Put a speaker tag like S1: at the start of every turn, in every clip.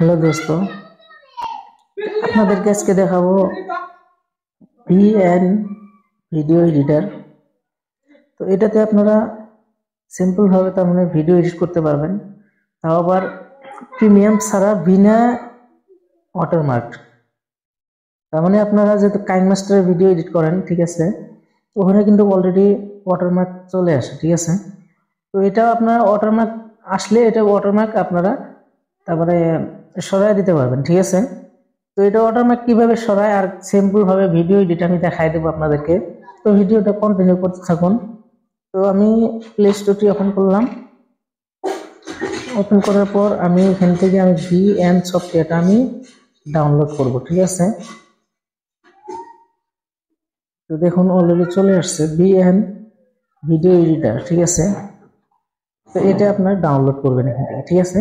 S1: Hello दोस्तों, আপনাদেরকে আজকে দেখাবো VN ভিডিও এডিটর। তো এটাতে আপনারা সিম্পল ভাবে তার মানে ভিডিও এডিট করতে পারবেন, তাও আবার প্রিমিয়াম ছাড়া বিনা ওয়াটারমার্ক। তার মানে আপনারা যেহেতু কাইনমাস্টারে ভিডিও এডিট করেন, ঠিক আছে, ওখানে কিন্তু অলরেডি ওয়াটারমার্ক চলে আসে, ঠিক আছে। তো এটা আপনারা ওয়াটারমার্ক আসলে এটা ওয়াটারমার্ক আপনারা তারপরে সরাই দিতে পারবেন, ঠিক আছে। তো এটা ওয়াটারমার্ক কিভাবে সরায় আর সিম্পল ভাবে ভিডিও এডিট আমি দেখাই দেবো আপনাদেরকে। তো ভিডিওটা কন্টিনিউ করতে থাকুন। তো আমি প্লে স্টোরটি ওপেন করলাম। ওপেন করার পর আমি এখান থেকে আমি VN সফটওয়্যারটা আমি ডাউনলোড করব, ঠিক আছে। তো দেখুন অলরেডি চলে আসছে VN ভিডিও এডিটর, ঠিক আছে। তো এটা আপনার ডাউনলোড করবেন এখান থেকে, ঠিক আছে।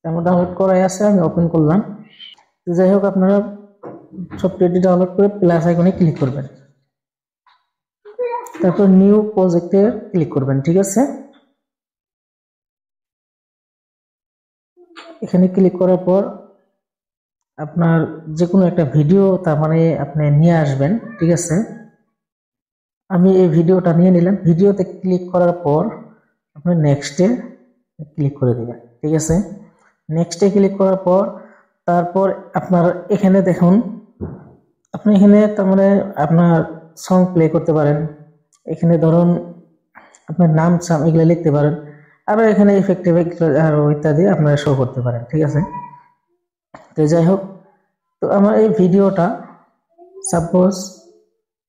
S1: আমার ডাউনলোড করাই আছে, আমি ওপেন করলাম। তো যাই হোক, আপনারা সফটওয়্যারটি ডাউনলোড করে প্লাস আইকনে ক্লিক করবেন, তারপর নিউ প্রজেক্টে ক্লিক করবেন, ঠিক আছে। এখানে ক্লিক করার পর আপনার যে কোনো একটা ভিডিও তার মানে আপনি নিয়ে আসবেন, ঠিক আছে। আমি এই ভিডিওটা নিয়ে নিলাম। ভিডিওতে ক্লিক করার পর আপনি নেক্সটে ক্লিক করে দিবেন, ঠিক আছে। নেক্সটে ক্লিক করার পর তারপর আপনার এখানে দেখুন, আপনি এখানে তার মানে আপনার সং প্লে করতে পারেন। এখানে ধরুন আপনার নাম সাম এগুলো লিখতে পারেন, আরো এখানে ইফেক্ট আর ইত্যাদি আপনারা শো করতে পারেন, ঠিক আছে। তো যাই হোক, তো আমার এই ভিডিওটা সাপোজ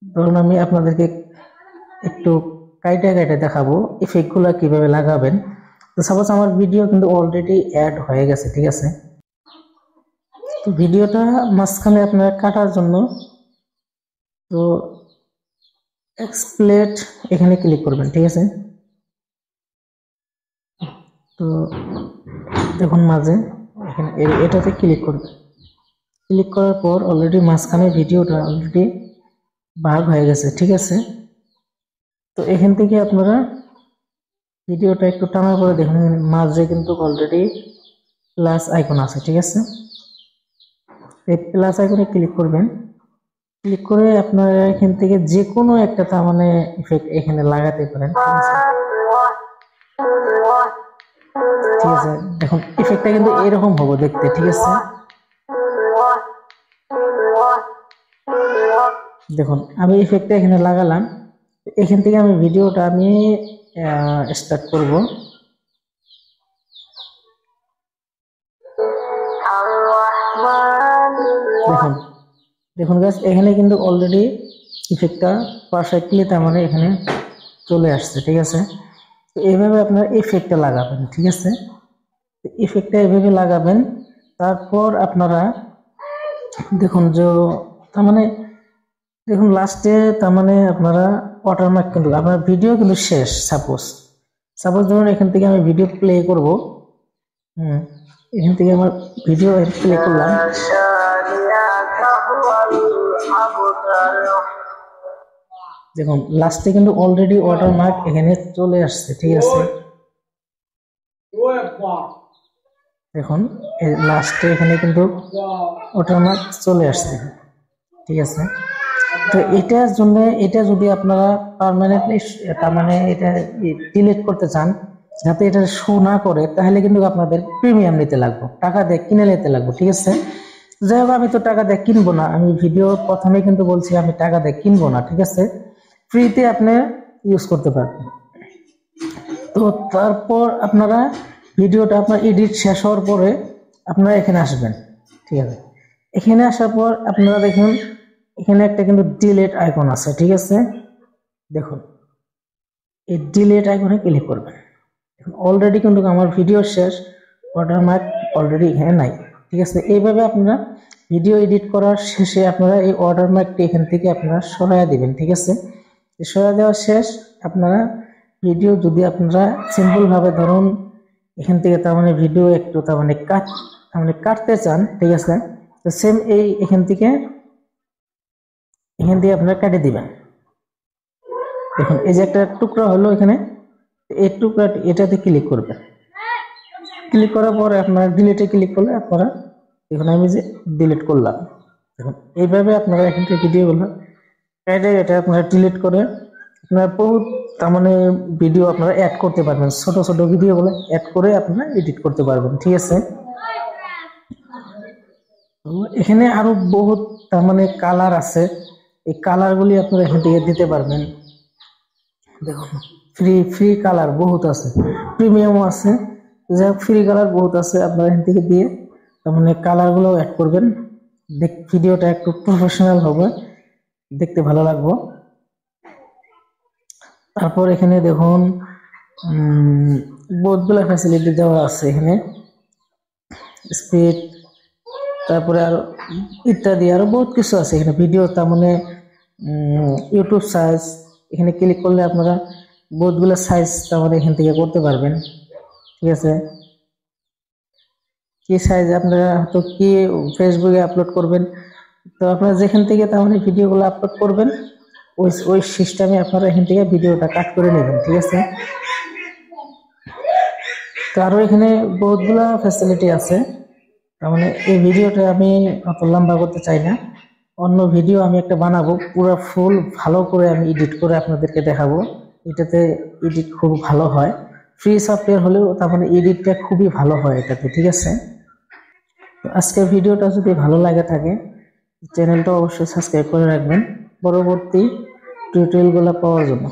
S1: ধরুন আমি আপনাদেরকে একটু কাইটা দেখাবো ইফেক্টগুলো কিভাবে লাগাবেন। তো সাপোজ আমার ভিডিও কিন্তু অলরেডি অ্যাড হয়ে গেছে, ঠিক আছে। তো ভিডিওটা মাঝখানে আপনারা কাটার জন্য তো এক্সপ্লেট এখানে ক্লিক করবেন, ঠিক আছে। তো দেখুন মাঝে এখানে এটাতে ক্লিক করবেন। ক্লিক করার পর অলরেডি মাঝখানে ভিডিওটা অলরেডি ভাগ হয়ে গেছে, ঠিক আছে। তো এখান থেকে আপনারা ভিডিওটা একটু টানার পরে দেখুন মাঝে কিন্তু অলরেডি প্লাস আইকন আছে, ঠিক আছে। এই প্লাস আইকনে ক্লিক করবেন। ক্লিক করে আপনারা এখান থেকে যে কোনো একটা তার মানে ইফেক্ট এখানে লাগাতে পারেন, ঠিক আছে। দেখুন ইফেক্টটা কিন্তু এরকম হবে দেখতে, ঠিক আছে। দেখুন আমি ইফেক্টটা এখানে লাগালাম। এখান থেকে আমি ভিডিওটা আমি স্টার্ট করব। দেখুন দেখুন গাইস, এখানে কিন্তু অলরেডি ইফেক্টটা পারফেক্টলি তার মানে এখানে চলে আসছে, ঠিক আছে। তো এইভাবে আপনারা ইফেক্টটা লাগাবেন, ঠিক আছে। ইফেক্টটা এইভাবে লাগাবেন। তারপর আপনারা দেখুন যে তার মানে দেখুন লাস্টে তার মানে আপনারা ওয়াটারমার্ক কিন্তু আপনার ভিডিও কিন্তু শেষ। সাপোজ ধরুন এখান থেকে আমি ভিডিও প্লে করব। এখান থেকে আমার ভিডিও প্লে করলাম। দেখুন লাস্টে কিন্তু অলরেডি ওয়াটারমার্ক এখানে চলে আসছে, ঠিক আছে। দেখুন লাস্টে এখানে কিন্তু ওয়াটারমার্ক চলে আসছে, ঠিক আছে। তো এটার জন্য এটা যদি আপনারা পার্মানেন্টলি তার মানে এটা ডিলিট করতে চান যাতে এটা শো না করে, তাহলে কিন্তু আপনাদের প্রিমিয়াম নিতে লাগবে, টাকা দিয়ে কিনে নিতে লাগবে, ঠিক আছে। যাই হোক, আমি তো টাকা দিয়ে কিনবো না। আমি ভিডিও প্রথমে কিন্তু বলছি আমি টাকা দিয়ে কিনবো না, ঠিক আছে। ফ্রিতে আপনি ইউজ করতে পারবেন। তো তারপর আপনারা ভিডিওটা আপনার এডিট শেষ হওয়ার পরে আপনারা এখানে আসবেন, ঠিক আছে। এখানে আসার পর আপনারা দেখুন এখানে একটা কিন্তু ডিলিট আইকন আছে, ঠিক আছে। দেখুন এই ডিলিট আইকনে ক্লিক করবেন। অলরেডি কিন্তু আমার ভিডিও শেষ, ওয়াটারমার্ক অলরেডি এখানে নাই, ঠিক আছে। এইভাবে আপনারা ভিডিও এডিট করার শেষে আপনারা এই ওয়াটারমার্কটি এখান থেকে আপনারা সরাইয়া দিবেন, ঠিক আছে। সরাই দেওয়া শেষ। আপনারা ভিডিও যদি আপনারা সিম্পল ভাবে ধরুন এখান থেকে তার মানে ভিডিও একটু তার মানে কাটতে চান, ঠিক আছে। তো সেম এখান থেকে আপনারা কেটে দিবেন। দেখুন এই যে একটা টুকরা হলো এখানে, এই টুকরা এটাতে ক্লিক করবেন। ক্লিক করার পরে আপনারা ডিলিটে ক্লিক করলে আপনারা এখন আমি যে ডিলিট করলাম, দেখুন এইভাবে আপনারা এখান থেকে ভিডিওগুলো কেটে এটা আপনারা ডিলিট করে আপনারা বহুত তার মানে ভিডিও আপনারা অ্যাড করতে পারবেন, ছোট ছোট ভিডিওগুলো অ্যাড করে আপনারা এডিট করতে পারবেন। ঠিক আছে, তো এখানে আরো বহুত তার মানে কালার আছে, এই কালারগুলি আপনারা এখান থেকে দিতে পারবেন। দেখুন ফ্রি ফ্রি কালার বহুত আছে, প্রিমিয়ামও আছে, যাই হোক ফ্রি কালার বহুত আছে, আপনারা এখান থেকে দিয়ে তার মানে কালারগুলো অ্যাড করবেন। ভিডিওটা একটু প্রফেশনাল হবে, দেখতে ভালো লাগবে। তারপর এখানে দেখুন বহুতগুলো ফ্যাসিলিটি দেওয়া আছে এখানে, স্পিড, তারপরে আরো ইত্যাদি আরো বহুত কিছু আছে এখানে। ভিডিও তার মানে ইউটিউব সাইজ, এখানে ক্লিক করলে আপনারা বহুতগুলো সাইজ তার মানে এখান থেকে করতে পারবেন। ঠিক আছে, কি সাইজ আপনারা হয়তো কি ফেসবুকে আপলোড করবেন, তো আপনারা যেখান থেকে তার মানে ভিডিওগুলো আপলোড করবেন ওই ওই সিস্টেমে আপনারা এখান থেকে ভিডিওটা কাট করে নেবেন। ঠিক আছে, তো আরো এখানে বহুতগুলা ফ্যাসিলিটি আছে। তার মানে এই ভিডিওটা আমি অত লম্বা করতে চাই না, অন্য ভিডিও আমি একটা বানাবো পুরো ফুল ভালো করে আমি এডিট করে আপনাদেরকে দেখাবো। এটাতে এডিট খুব ভালো হয়, ফ্রি সফটওয়্যার হলেও তার মানে এডিটটা খুবই ভালো হয় এটাতে। ঠিক আছে, তো আজকের ভিডিওটা যদি ভালো লাগে থাকে চ্যানেলটা অবশ্যই সাবস্ক্রাইব করে রাখবেন পরবর্তী টিউটোরিয়ালগুলো পাওয়ার জন্য।